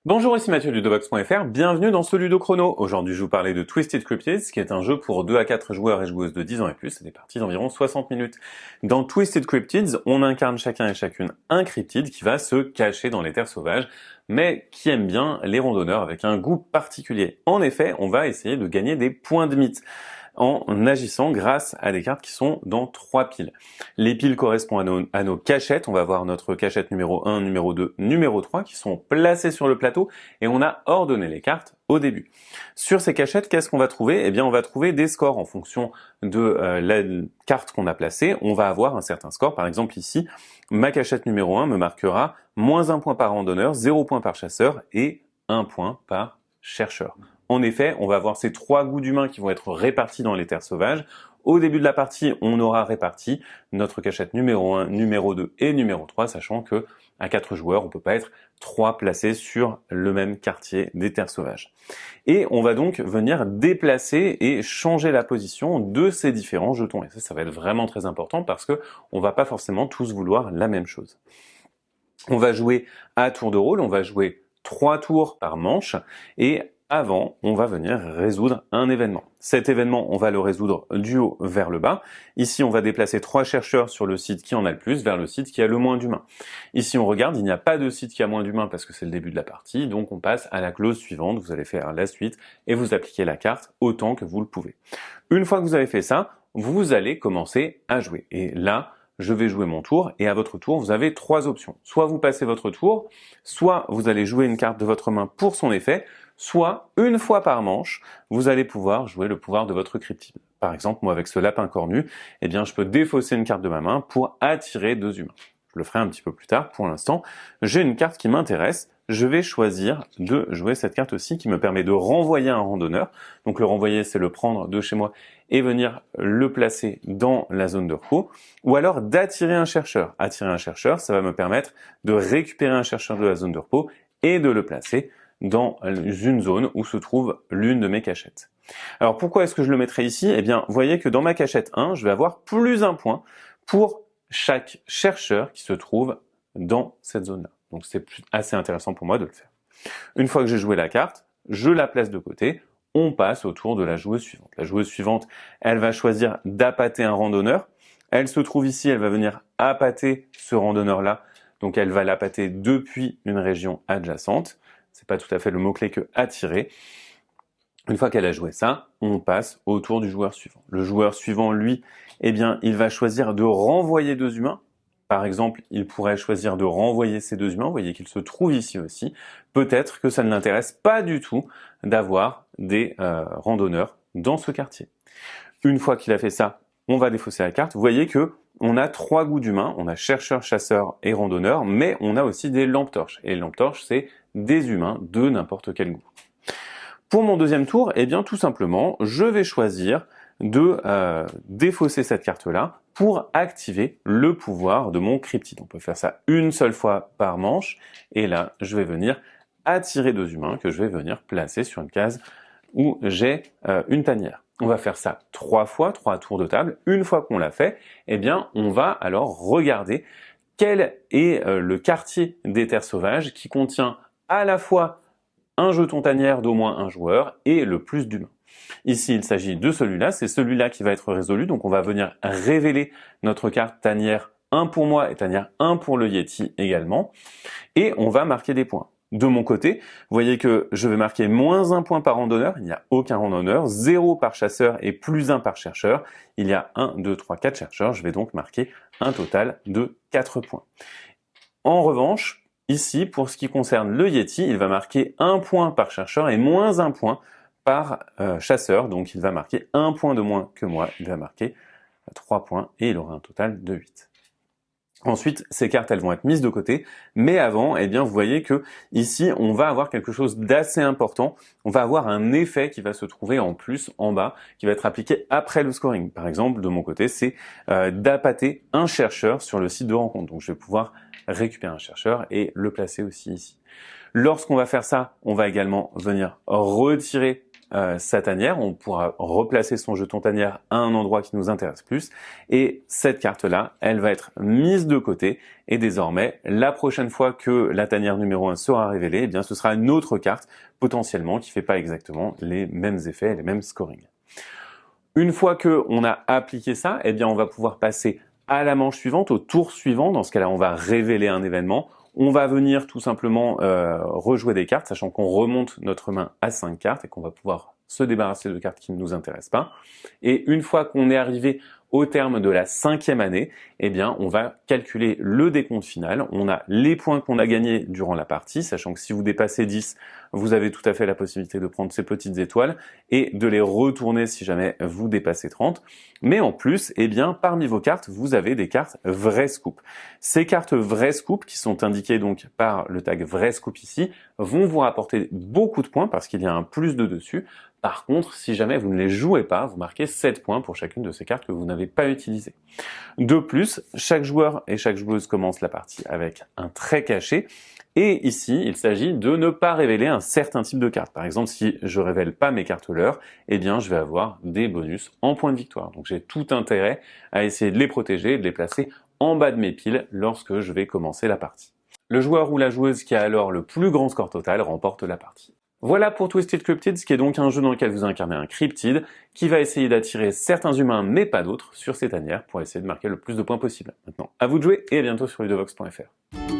Bonjour, ici Mathieu Ludobox.fr, bienvenue dans ce Ludo Chrono. Aujourd'hui, je vous parlais de Twisted Cryptids, qui est un jeu pour 2 à 4 joueurs et joueuses de 10 ans et plus, c'est des parties d'environ 60 minutes. Dans Twisted Cryptids, on incarne chacun et chacune un cryptide qui va se cacher dans les terres sauvages, mais qui aime bien les randonneurs avec un goût particulier. En effet, on va essayer de gagner des points de mythe en agissant grâce à des cartes qui sont dans 3 piles. Les piles correspondent à nos cachettes. On va voir notre cachette numéro 1, numéro 2, numéro 3 qui sont placées sur le plateau et on a ordonné les cartes au début. Sur ces cachettes, qu'est-ce qu'on va trouver? Eh bien, on va trouver des scores en fonction de la carte qu'on a placée. On va avoir un certain score. Par exemple, ici, ma cachette numéro 1 me marquera -1 point par randonneur, 0 point par chasseur et 1 point par chercheur. En effet, on va avoir ces 3 goûts d'humains qui vont être répartis dans les terres sauvages. Au début de la partie, on aura réparti notre cachette numéro 1, numéro 2 et numéro 3, sachant que à 4 joueurs, on peut pas être 3 placés sur le même quartier des terres sauvages. Et on va donc venir déplacer et changer la position de ces différents jetons. Et ça va être vraiment très important parce que on va pas forcément tous vouloir la même chose. On va jouer à tour de rôle, on va jouer 3 tours par manche et avant, on va venir résoudre un événement. Cet événement, on va le résoudre du haut vers le bas. Ici, on va déplacer 3 chercheurs sur le site qui en a le plus vers le site qui a le moins d'humains. Ici, on regarde, il n'y a pas de site qui a moins d'humains parce que c'est le début de la partie, donc on passe à la clause suivante. Vous allez faire la suite et vous appliquez la carte autant que vous le pouvez. Une fois que vous avez fait ça, vous allez commencer à jouer. Et là, je vais jouer mon tour, et à votre tour, vous avez 3 options. Soit vous passez votre tour, soit vous allez jouer une carte de votre main pour son effet, soit, une fois par manche, vous allez pouvoir jouer le pouvoir de votre cryptide. Par exemple, moi avec ce lapin cornu, eh bien, je peux défausser une carte de ma main pour attirer 2 humains. Je le ferai un petit peu plus tard. Pour l'instant, j'ai une carte qui m'intéresse. Je vais choisir de jouer cette carte aussi qui me permet de renvoyer un randonneur. Donc le renvoyer, c'est le prendre de chez moi et venir le placer dans la zone de repos. Ou alors d'attirer un chercheur. Attirer un chercheur, ça va me permettre de récupérer un chercheur de la zone de repos et de le placer dans une zone où se trouve l'une de mes cachettes. Alors pourquoi est-ce que je le mettrai ici? Eh bien, vous voyez que dans ma cachette 1, je vais avoir plus 1 point pour chaque chercheur qui se trouve dans cette zone-là. Donc c'est assez intéressant pour moi de le faire. Une fois que j'ai joué la carte, je la place de côté, on passe au tour de la joueuse suivante. La joueuse suivante, elle va choisir d'appâter un randonneur. Elle se trouve ici, elle va venir appâter ce randonneur-là. Donc elle va l'appâter depuis une région adjacente. C'est pas tout à fait le mot-clé que attirer. Une fois qu'elle a joué ça, on passe au tour du joueur suivant. Le joueur suivant, lui, eh bien, il va choisir de renvoyer 2 humains. Par exemple, il pourrait choisir de renvoyer ces 2 humains. Vous voyez qu'il se trouve ici aussi. Peut-être que ça ne l'intéresse pas du tout d'avoir des randonneurs dans ce quartier. Une fois qu'il a fait ça, on va défausser la carte. Vous voyez que on a 3 goûts d'humains. On a chercheur, chasseur et randonneur, mais on a aussi des lampes torches. Et les lampes torches, c'est des humains de n'importe quel goût. Pour mon deuxième tour, eh bien tout simplement, je vais choisir de défausser cette carte-là pour activer le pouvoir de mon cryptide. On peut faire ça une seule fois par manche, et là, je vais venir attirer 2 humains que je vais venir placer sur une case où j'ai une tanière. On va faire ça 3 fois, 3 tours de table. Une fois qu'on l'a fait, eh bien, on va alors regarder quel est le quartier des terres sauvages qui contient à la fois un jeton tanière d'au moins un joueur et le plus d'humains. Ici, il s'agit de celui-là, c'est celui-là qui va être résolu, donc on va venir révéler notre carte tanière 1 pour moi et tanière 1 pour le Yeti également, et on va marquer des points. De mon côté, vous voyez que je vais marquer -1 point par randonneur, il n'y a aucun randonneur, 0 par chasseur et +1 par chercheur, il y a 1, 2, 3, 4 chercheurs, je vais donc marquer un total de 4 points. En revanche, ici, pour ce qui concerne le Yeti, il va marquer 1 point par chercheur et -1 point par chasseur, donc il va marquer 1 point de moins que moi, il va marquer 3 points et il aura un total de 8. Ensuite, ces cartes, elles vont être mises de côté, mais avant, eh bien, vous voyez que ici, on va avoir quelque chose d'assez important. On va avoir un effet qui va se trouver en plus, en bas, qui va être appliqué après le scoring. Par exemple, de mon côté, c'est d'appâter un chercheur sur le site de rencontre. Donc, je vais pouvoir récupérer un chercheur et le placer aussi ici. Lorsqu'on va faire ça, on va également venir retirer sa tanière, on pourra replacer son jeton tanière à un endroit qui nous intéresse plus, et cette carte-là, elle va être mise de côté, et désormais, la prochaine fois que la tanière numéro 1 sera révélée, eh bien, ce sera une autre carte, potentiellement, qui fait pas exactement les mêmes effets et les mêmes scorings. Une fois que on a appliqué ça, eh bien, on va pouvoir passer à la manche suivante, au tour suivant. Dans ce cas-là, on va révéler un événement. On va venir tout simplement rejouer des cartes, sachant qu'on remonte notre main à 5 cartes et qu'on va pouvoir se débarrasser de cartes qui ne nous intéressent pas. Et une fois qu'on est arrivé au terme de la 5e année, eh bien, on va calculer le décompte final. On a les points qu'on a gagnés durant la partie, sachant que si vous dépassez 10, vous avez tout à fait la possibilité de prendre ces petites étoiles et de les retourner si jamais vous dépassez 30. Mais en plus, eh bien, parmi vos cartes, vous avez des cartes vrai scoop. Ces cartes vrai scoop, qui sont indiquées donc par le tag vrai scoop ici, vont vous rapporter beaucoup de points parce qu'il y a un plus de dessus. Par contre, si jamais vous ne les jouez pas, vous marquez 7 points pour chacune de ces cartes que vous n'avez pas utilisées. De plus, chaque joueur et chaque joueuse commence la partie avec un trait caché. Et ici, il s'agit de ne pas révéler un certain type de carte. Par exemple, si je révèle pas mes cartes leurres, eh bien, je vais avoir des bonus en points de victoire. Donc, j'ai tout intérêt à essayer de les protéger et de les placer en bas de mes piles lorsque je vais commencer la partie. Le joueur ou la joueuse qui a alors le plus grand score total remporte la partie. Voilà pour Twisted Cryptids, qui est donc un jeu dans lequel vous incarnez un cryptide qui va essayer d'attirer certains humains, mais pas d'autres, sur ses tanières pour essayer de marquer le plus de points possible. Maintenant, à vous de jouer et à bientôt sur ludovox.fr.